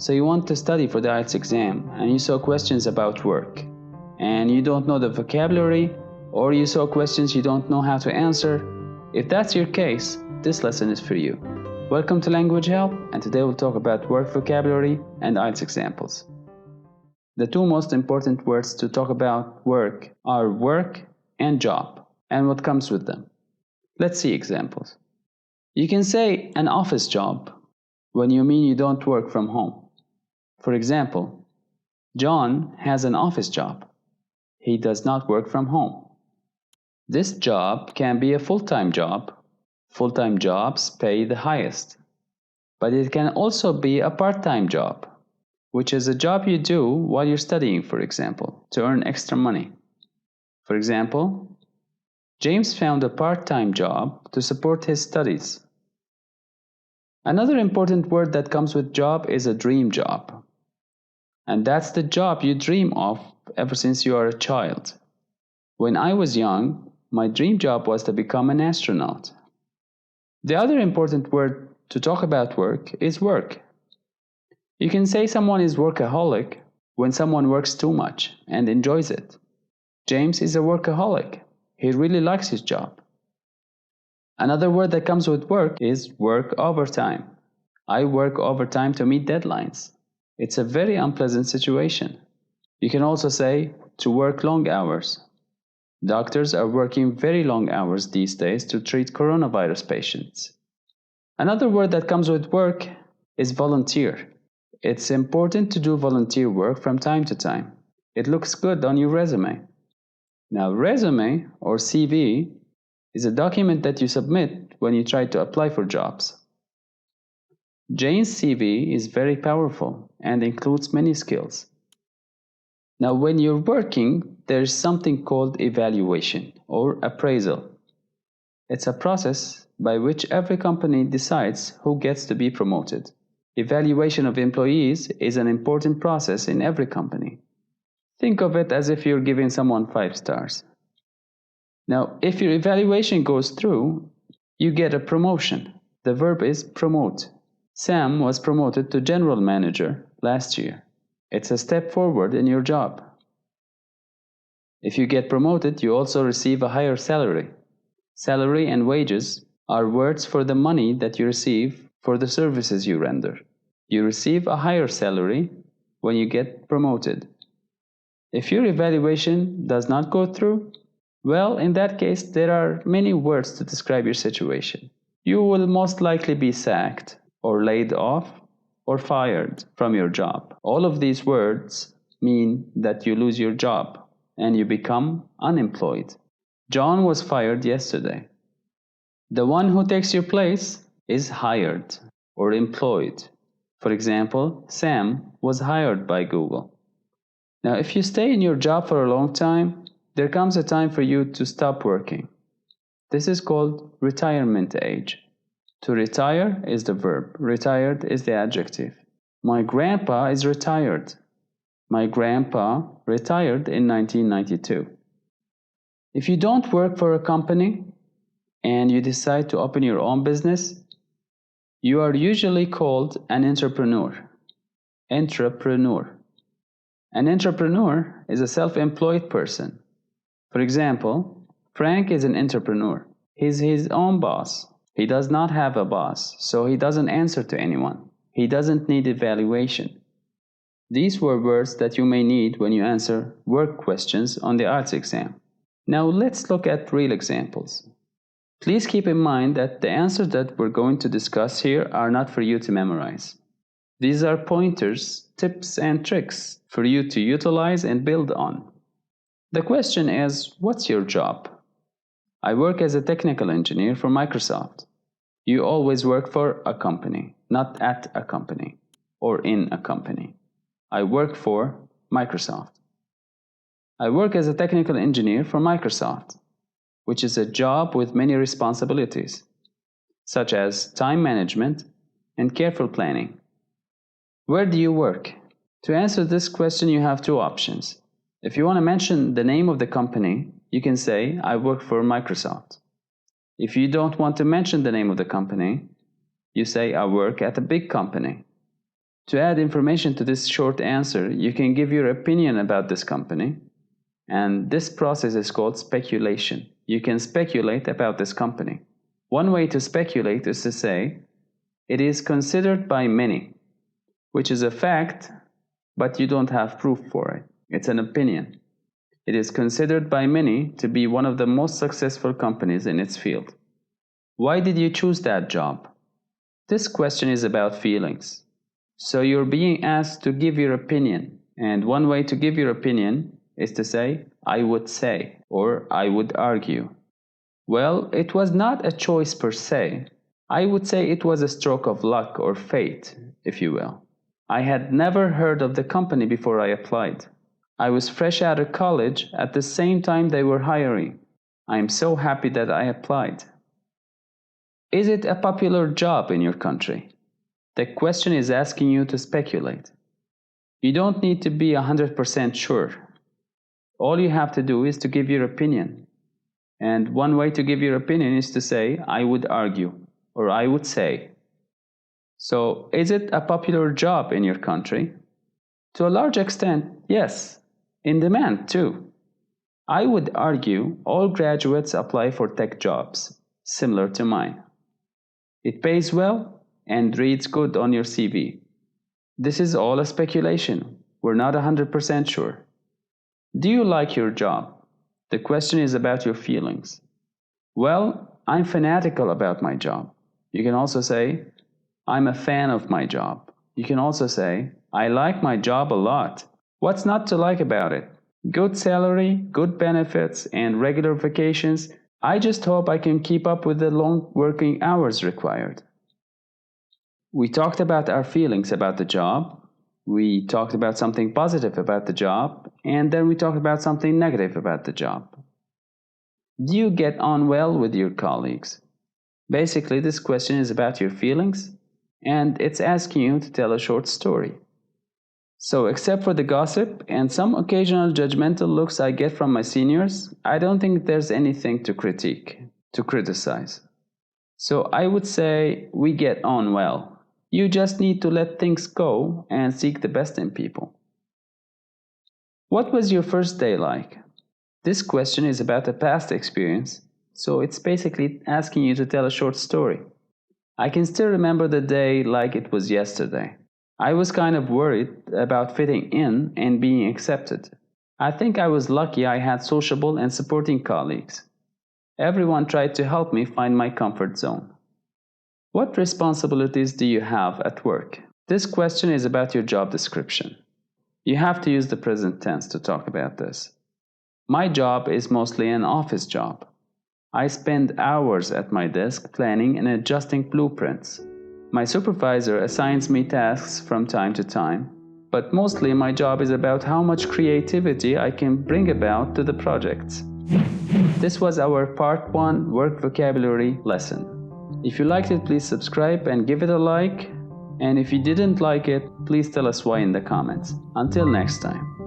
So you want to study for the IELTS exam and you saw questions about work and you don't know the vocabulary, or you saw questions you don't know how to answer. If that's your case, this lesson is for you. Welcome to LanguageHelp, and today we'll talk about work vocabulary and IELTS examples. The two most important words to talk about work are work and job, and what comes with them. Let's see examples. You can say an office job when you mean you don't work from home. For example, John has an office job. He does not work from home. This job can be a full-time job. Full-time jobs pay the highest. But it can also be a part-time job, which is a job you do while you're studying, for example, to earn extra money. For example, James found a part-time job to support his studies. Another important word that comes with job is a dream job. And that's the job you dream of ever since you are a child. When I was young, my dream job was to become an astronaut. The other important word to talk about work is work. You can say someone is workaholic when someone works too much and enjoys it. James is a workaholic. He really likes his job. Another word that comes with work is work overtime. I work overtime to meet deadlines. It's a very unpleasant situation. You can also say to work long hours. Doctors are working very long hours these days to treat coronavirus patients. Another word that comes with work is volunteer. It's important to do volunteer work from time to time. It looks good on your resume. Now, resume or CV is a document that you submit when you try to apply for jobs. Jane's CV is very powerful and includes many skills. Now, when you're working, there's something called evaluation or appraisal. It's a process by which every company decides who gets to be promoted. Evaluation of employees is an important process in every company. Think of it as if you're giving someone 5 stars. Now, if your evaluation goes through, you get a promotion. The verb is promote. Sam was promoted to general manager last year. It's a step forward in your job. If you get promoted, you also receive a higher salary. Salary and wages are words for the money that you receive for the services you render. You receive a higher salary when you get promoted. If your evaluation does not go through, well, in that case, there are many words to describe your situation. You will most likely be sacked, or laid off, or fired from your job. All of these words mean that you lose your job and you become unemployed. John was fired yesterday. The one who takes your place is hired or employed. For example, Sam was hired by Google. Now, if you stay in your job for a long time, there comes a time for you to stop working. This is called retirement age. To retire is the verb. Retired is the adjective. My grandpa is retired. My grandpa retired in 1992. If you don't work for a company and you decide to open your own business, you are usually called an entrepreneur. Entrepreneur. An entrepreneur is a self-employed person. For example, Frank is an entrepreneur. He's his own boss. He does not have a boss, so he doesn't answer to anyone. He doesn't need evaluation. These were words that you may need when you answer work questions on the IELTS exam. Now let's look at real examples. Please keep in mind that the answers that we're going to discuss here are not for you to memorize. These are pointers, tips, and tricks for you to utilize and build on. The question is, what's your job? I work as a technical engineer for Microsoft. You always work for a company, not at a company or in a company. I work for Microsoft. I work as a technical engineer for Microsoft, which is a job with many responsibilities, such as time management and careful planning. Where do you work? To answer this question, you have two options. If you want to mention the name of the company, you can say, I work for Microsoft. If you don't want to mention the name of the company, you say, I work at a big company. To add information to this short answer, you can give your opinion about this company. And this process is called speculation. You can speculate about this company. One way to speculate is to say, it is considered by many, which is a fact, but you don't have proof for it. It's an opinion. It is considered by many to be one of the most successful companies in its field. Why did you choose that job? This question is about feelings. So you're being asked to give your opinion. And one way to give your opinion is to say, I would say, or I would argue. Well, it was not a choice per se. I would say it was a stroke of luck or fate, if you will. I had never heard of the company before I applied. I was fresh out of college at the same time they were hiring. I am so happy that I applied. Is it a popular job in your country? The question is asking you to speculate. You don't need to be 100% sure. All you have to do is to give your opinion. And one way to give your opinion is to say, I would argue, or I would say. So, is it a popular job in your country? To a large extent, yes. In demand, too. I would argue all graduates apply for tech jobs, similar to mine. It pays well and reads good on your CV. This is all a speculation. We're not 100% sure. Do you like your job? The question is about your feelings. Well, I'm fanatical about my job. You can also say, I'm a fan of my job. You can also say, I like my job a lot. What's not to like about it? Good salary, good benefits, and regular vacations. I just hope I can keep up with the long working hours required. We talked about our feelings about the job. We talked about something positive about the job, and then we talked about something negative about the job. Do you get on well with your colleagues? Basically, this question is about your feelings, and it's asking you to tell a short story. So, except for the gossip and some occasional judgmental looks I get from my seniors, I don't think there's anything to criticize. So, I would say we get on well. You just need to let things go and seek the best in people. What was your first day like? This question is about a past experience, so it's basically asking you to tell a short story. I can still remember the day like it was yesterday. I was kind of worried about fitting in and being accepted. I think I was lucky I had sociable and supporting colleagues. Everyone tried to help me find my comfort zone. What responsibilities do you have at work? This question is about your job description. You have to use the present tense to talk about this. My job is mostly an office job. I spend hours at my desk planning and adjusting blueprints. My supervisor assigns me tasks from time to time, but mostly my job is about how much creativity I can bring about to the projects. This was our Part 1 Work Vocabulary lesson. If you liked it, please subscribe and give it a like. And if you didn't like it, please tell us why in the comments. Until next time.